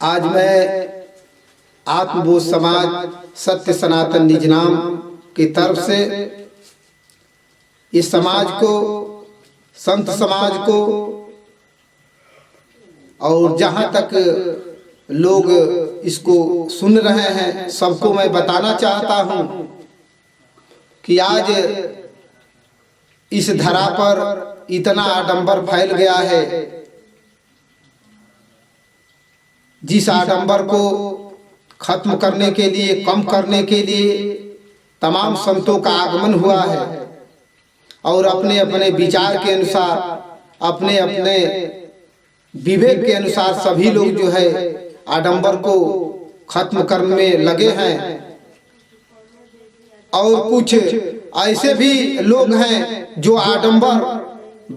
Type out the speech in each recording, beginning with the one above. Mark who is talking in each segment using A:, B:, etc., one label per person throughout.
A: आज मैं आत्मबोध समाज सत्य सनातन निज नाम की तरफ से इस समाज को, संत समाज को और जहाँ तक लोग इसको सुन रहे हैं सबको मैं बताना चाहता हूँ कि आज इस धरा पर इतना आडंबर फैल गया है, जिस आडंबर को खत्म करने के लिए, कम करने के लिए तमाम संतों का आगमन हुआ है और अपने अपने विचार के अनुसार, अपने अपने विवेक के अनुसार सभी लोग जो है आडंबर को खत्म करने में लगे हैं। और कुछ ऐसे भी लोग हैं जो आडंबर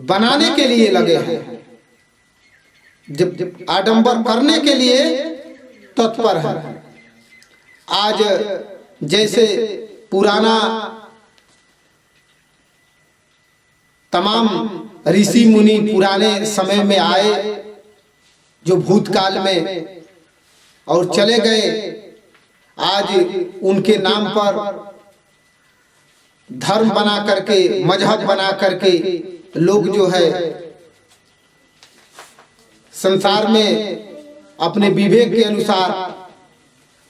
A: बनाने के लिए लगे हैं, जब आडंबर करने के लिए तत्पर है। आज जैसे पुराना तमाम ऋषि मुनि पुराने समय में आए जो भूतकाल में और चले गए, आज उनके नाम पर धर्म बना करके, मजहब बना करके लोग जो है संसार में अपने विवेक के अनुसार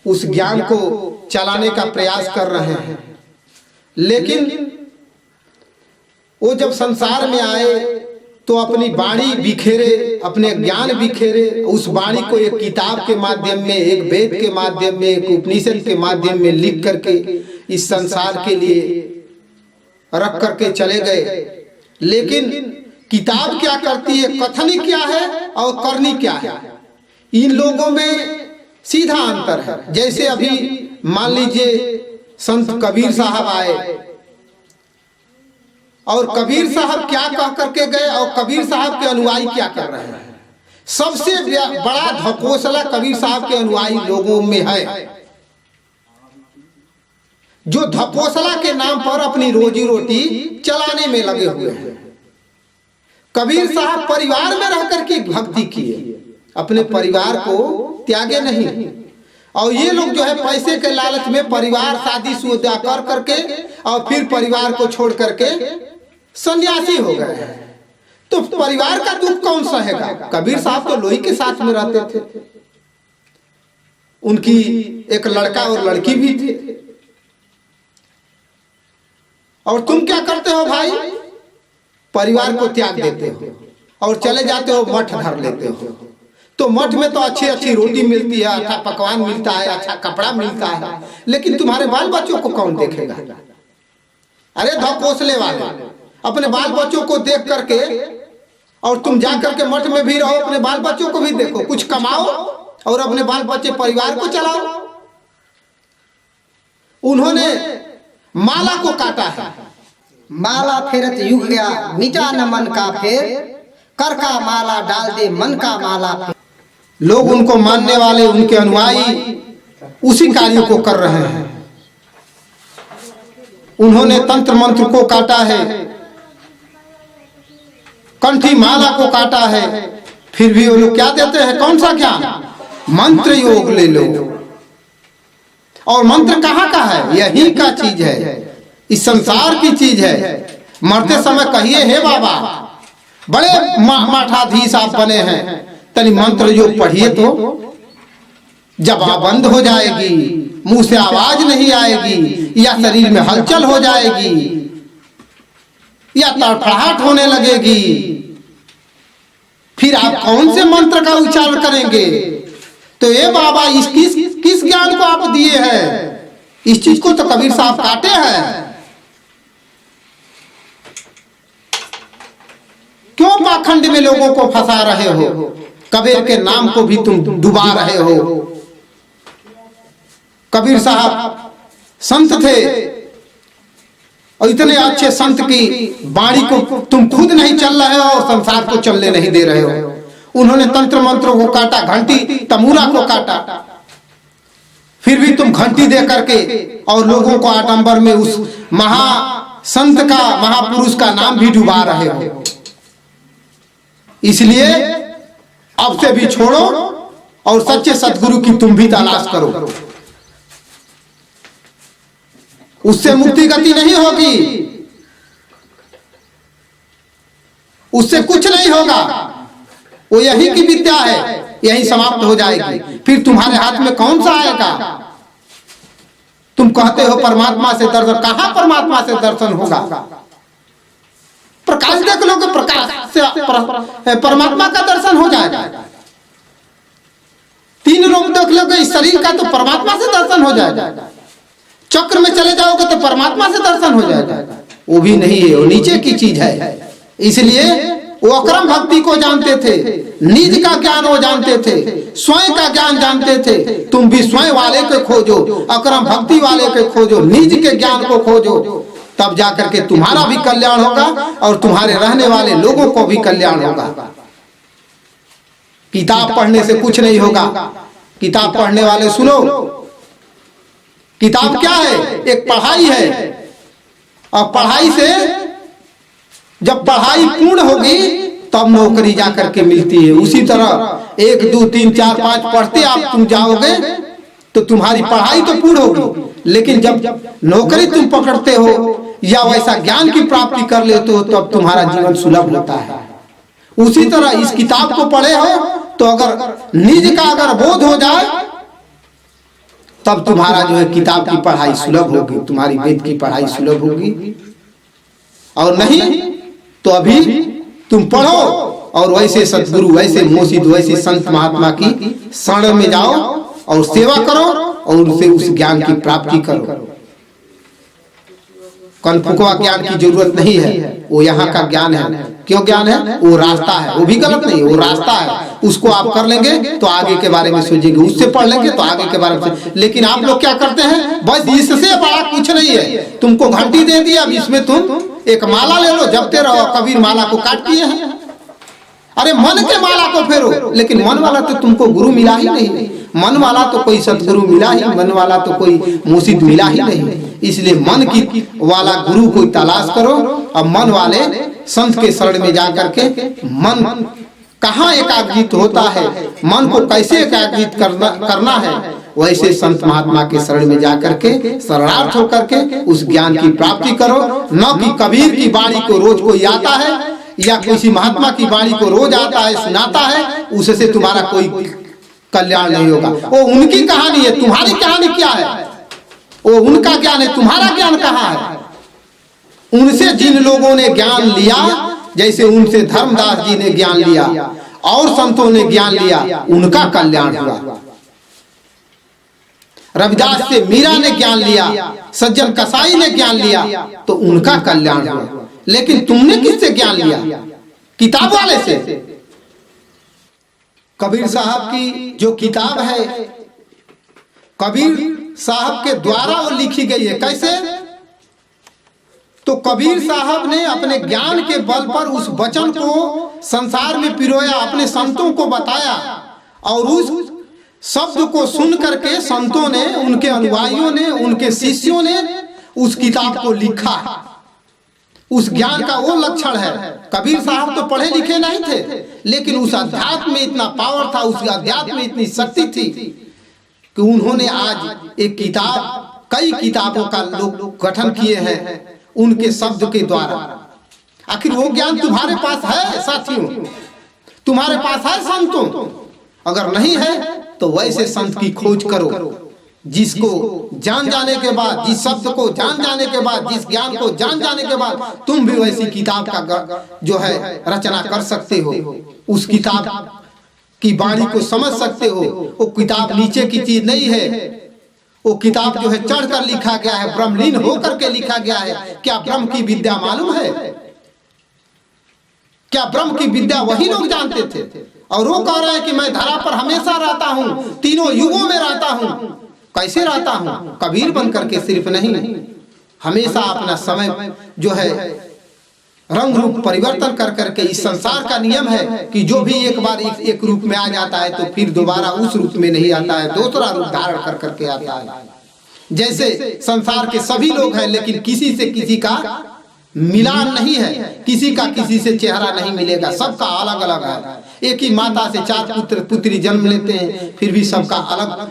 A: उस ज्ञान को चलाने का प्रयास कर रहे हैं। लेकिन वो जब संसार में आए तो अपनी वाणी बिखेरे, अपने ज्ञान बिखेरे, उस वाणी को एक किताब के माध्यम में, एक वेद के माध्यम में, एक उपनिषद के माध्यम में लिख करके इस संसार के लिए रख करके चले गए। लेकिन किताब क्या करती है, कथनी क्या है और करनी क्या है, इन लोगों में सीधा अंतर है। जैसे अभी मान लीजिए संत कबीर साहब आए और कबीर साहब क्या कह करके गए और कबीर साहब के अनुयायी क्या कर रहे हैं। सबसे बड़ा धकोसला कबीर साहब के अनुयायी लोगों में है, जो धकोसला के नाम पर अपनी रोजी रोटी चलाने में लगे हुए हैं। कबीर साहब परिवार में रहकर के भक्ति किए, अपने परिवार को त्यागे नहीं। और ये लोग जो है पैसे के लालच में परिवार शादीशुदा कर करके और फिर परिवार को छोड़ करके सन्यासी हो गए। तो परिवार का दुख कौन सहेगा। कबीर साहब तो लोही के साथ में रहते थे, उनकी एक लड़का और लड़की भी थे। और तुम क्या करते हो भाई, परिवार को त्याग देते हो और चले जाते हो मठ धर लेते हो। तो मठ में तो अच्छी अच्छी रोटी मिलती है, अच्छा पकवान मिलता है, अच्छा कपड़ा मिलता है, लेकिन तुम्हारे बाल बच्चों को कौन देखेगा। अरे धकोसले वाले, अपने बाल बच्चों को देख करके और तुम जा करके मठ में भी रहो, अपने बाल बच्चों को भी देखो, कुछ कमाओ और अपने बाल बच्चे परिवार को चलाओ। उन्होंने माला को काटा है।
B: माला फेरत युग गया, मिटा न मन का फेर, कर का माला डाल दे मन का माला फेर।
A: लोग उनको मानने वाले, उनके अनुयायी उसी कार्य को कर रहे हैं। उन्होंने तंत्र मंत्र को काटा है, कंठी माला को काटा है, फिर भी वो लोग क्या देते हैं, कौन सा ज्ञान, मंत्र योग ले लो। और मंत्र कहाँ का है, यही का चीज है, इस संसार की चीज है। मरते समय कहिए हे बाबा, बड़े मठाधीश आप बने हैं, तनी मंत्र योग पढ़िए तो जबाबंद हो जाएगी, मुंह से आवाज नहीं आएगी, या शरीर में हलचल हो जाएगी, या तड़फड़ाहट होने लगेगी। फिर आप कौन से मंत्र का उच्चारण करेंगे। तो ये बाबा इस किस ज्ञान को आप दिए हैं, इस चीज को तो कबीर साहब काटे हैं। क्यों पाखंड में लोगों को फंसा रहे हो, कबीर के नाम को भी तुम डुबा रहे हो। कबीर साहब संत थे और इतने अच्छे संत की वाणी को तुम खुद नहीं चल रहे हो और संसार को चलने नहीं दे रहे हो। उन्होंने तंत्र मंत्रों को काटा, घंटी तमूरा को काटा, फिर भी तुम घंटी दे करके और लोगों को आडंबर में उस महासंत का, महापुरुष का नाम भी डुबा रहे हो। इसलिए अब से भी छोड़ो और सच्चे सदगुरु की तुम भी तलाश करो। उससे मुक्ति गति नहीं होगी, उससे कुछ नहीं होगा। वो यही की विद्या है, यही समाप्त हो जाएगी। फिर तुम्हारे हाथ में कौन सा आएगा? तुम कहते हो परमात्मा से दर्शन, कहां परमात्मा से दर्शन होगा? प्रकाश देख लो कि प्रकाश से परमात्मा का दर्शन हो जाएगा। तीन रूप देख लो कि इस शरीर का, तो परमात्मा से दर्शन हो जाएगा। चक्र में चले जाओगे तो परमात्मा से दर्शन हो जाएगा। वो भी नहीं है, वो नीचे की चीज है। इसलिए वो अक्रम भक्ति को जानते थे, निज का ज्ञान वो जानते थे, स्वयं का ज्ञान जानते थे। तुम भी स्वयं वाले को खोजो, अक्रम भक्ति वाले को खोजो, निज के ज्ञान को खोजो, तब जाकर के तुम्हारा भी कल्याण होगा और तुम्हारे रहने वाले लोगों को भी कल्याण होगा। किताब पढ़ने से कुछ नहीं होगा। किताब पढ़ने वाले सुनो, किताब क्या है? एक पढ़ाई है, और पढ़ाई से जब पढ़ाई पूर्ण होगी तब नौकरी जाकर के मिलती है। उसी तरह 1 2 3 4 5 पढ़ते आप तुम जाओगे तो तुम्हारी पढ़ाई तो पूर्ण होगी, लेकिन जब नौकरी तुम पकड़ते हो या वैसा ज्ञान की प्राप्ति कर लेते हो तब तुम्हारा जीवन सुलभ होता है। उसी तरह इस किताब को पढ़े हो तो अगर निज का अगर बोध हो जाए तब तुम्हारा जो है किताब की पढ़ाई सुलभ होगी, तुम्हारी वेद की पढ़ाई सुलभ होगी। और नहीं तो अभी तुम पढ़ो और वैसे सदगुरु, वैसे मोसिद, वैसे संत महात्मा की शरण में जाओ और सेवा करो और उनसे उस ज्ञान की प्राप्ति करो। कनफुकवा ज्ञान की जरूरत नहीं है, वो यहाँ का ज्ञान है। क्यों ज्ञान है? वो रास्ता है, वो भी गलत नहीं, वो रास्ता है। उसको आप कर लेंगे तो आगे के बारे में सोचेंगे, उससे पढ़ लेंगे तो आगे के बारे में। लेकिन आप लोग क्या करते हैं? बस इससे बड़ा कुछ नहीं है। तुमको घंटी दे दी, अब इसमें तुम एक माला ले लो, जपते रहो। कबीर माला को काट दिए हैं। अरे मन के माला को फेरो, लेकिन मन वाला तो तुमको गुरु मिला ही नहीं। मन वाला तो कोई सतगुरु मिला ही, मन वाला तो कोई मुर्शिद मिला ही नहीं। इसलिए मन की वाला गुरु को तलाश करो और मन वाले संत के शरण में जाकर के मन कहाँ एकाग्रित होता है, मन को कैसे एकाग्रित करना है, वैसे संत महात्मा के शरण में जाकर के शरणार्थ होकर के उस ज्ञान की प्राप्ति करो। न कि कबीर की वाणी को रोज कोई आता है या किसी महात्मा की वाणी को रोज आता है सुनाता है, उससे तुम्हारा कोई कल्याण नहीं होगा। वो उनकी कहानी है, तुम्हारी कहानी क्या है? वो उनका ज्ञान है, तुम्हारा ज्ञान कहाँ है? उनसे जिन लोगों ने ज्ञान लिया, जैसे उनसे धर्मदास जी ने ज्ञान लिया और संतों ने ज्ञान लिया, उनका कल्याण हुआ। रविदास से मीरा ने ज्ञान लिया, सज्जन कसाई ने ज्ञान लिया, तो उनका कल्याण हुआ। लेकिन तुमने किससे ज्ञान लिया? किताब वाले से। कबीर साहब की जो किताब है, कबीर साहब के द्वारा वो लिखी गई है। कैसे? तो कबीर साहब ने अपने ज्ञान के बल पर उस वचन को संसार में पिरोया, अपने संतों को बताया, और उस शब्द को सुन करके संतों ने, उनके अनुयायियों ने, उनके शिष्यों ने उस किताब को लिखा। उस ज्ञान का वो लक्षण है। कबीर साहब तो पढ़े लिखे नहीं थे, लेकिन उस अध्यात्म में इतना पावर था, उस अध्यात्म में इतनी शक्ति थी कि उन्होंने आज एक किताब, कई किताबों का लोग गठन किए हैं उनके शब्द के द्वारा। आखिर वो ज्ञान तुम्हारे पास है साथियों? तुम्हारे पास है संतों? अगर नहीं है तो वैसे संत की खोज करो, जिसको जान जाने के बाद, जिस शब्द को जान जाने के बाद, जिस ज्ञान को जान जाने के बाद तुम भी वैसी किताब का जो है रचना कर सकते हो। उस किताब की वाणी को समझ सकते हो। वो किताब नीचे की चीज नहीं है, वो किताब जो है चढ़कर लिखा गया है, ब्रह्मलीन होकर के लिखा गया है। क्या ब्रह्म की विद्या मालूम है? क्या ब्रह्म की विद्या वही लोग जानते थे? और वो कह रहे हैं कि मैं धरा पर हमेशा रहता हूँ, तीनों युगों में रहता हूँ। कैसे रहता हूँ? कबीर बन करके सिर्फ नहीं, हमेशा अपना समय जो है रंग रूप परिवर्तन कर करके। इस संसार का नियम है कि जो भी एक बार एक रूप में आ जाता है तो फिर दोबारा उस रूप में नहीं आता है, दूसरा रूप धारण कर करके आता है। जैसे संसार के सभी लोग हैं, लेकिन किसी से किसी का मिलान नहीं है, किसी का किसी से चेहरा नहीं मिलेगा, सबका अलग अलग है। एक ही माता से 4 पुत्र पुत्री जन्म लेते हैं, फिर भी सबका अलग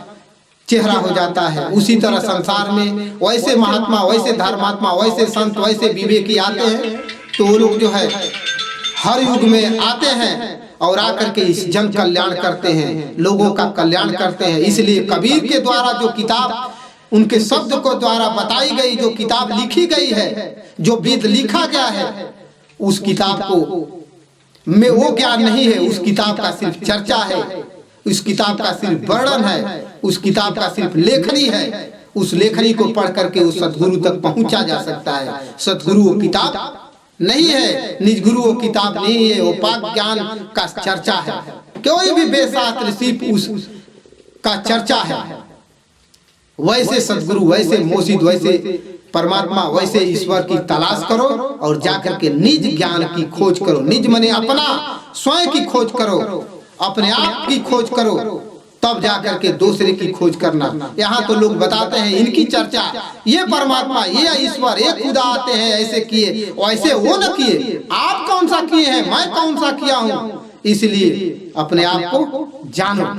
A: चेहरा हो जाता है। उसी तरह संसार में वैसे महात्मा, वैसे धर्मात्मा, वैसे संत, वैसे विवेकी आते हैं, तो वो लोग जो है हर युग में आते हैं और आकर के इस जन कल्याण करते हैं, लोगों का कल्याण करते हैं। इसलिए कबीर के द्वारा जो किताब, उनके शब्द को द्वारा बताई गई जो किताब लिखी गई है, जो वेद लिखा गया है, उस किताब को में वो ज्ञान नहीं है, उस किताब का सिर्फ चर्चा है, उस किताब का सिर्फ वर्णन है, उस किताब का सिर्फ लेखनी है। उस लेखनी को पढ़ करके उस सदगुरु तक पहुंचा जा सकता है। सदगुरु वो किताब नहीं है, निज गुरु वो किताब नहीं है, वो पाक ज्ञान का चर्चा है। कोई भी वेदशास्त्र सिर्फ उस का चर्चा है। वैसे सदगुरु, वैसे मोशिद, वैसे परमात्मा, वैसे ईश्वर की तलाश करो और जाकर के निज ज्ञान की खोज करो। निज मने अपना स्वयं की खोज करो, अपने आप की खोज करो, तब जाकर के दूसरे की खोज करना। यहाँ तो लोग बताते हैं इनकी चर्चा, ये परमात्मा, ये ईश्वर, ये खुदा आते हैं, ऐसे किए, वैसे वो न किए। आप कौन सा किए हैं, मैं कौन सा किया हूँ? इसलिए अपने आप को जानो।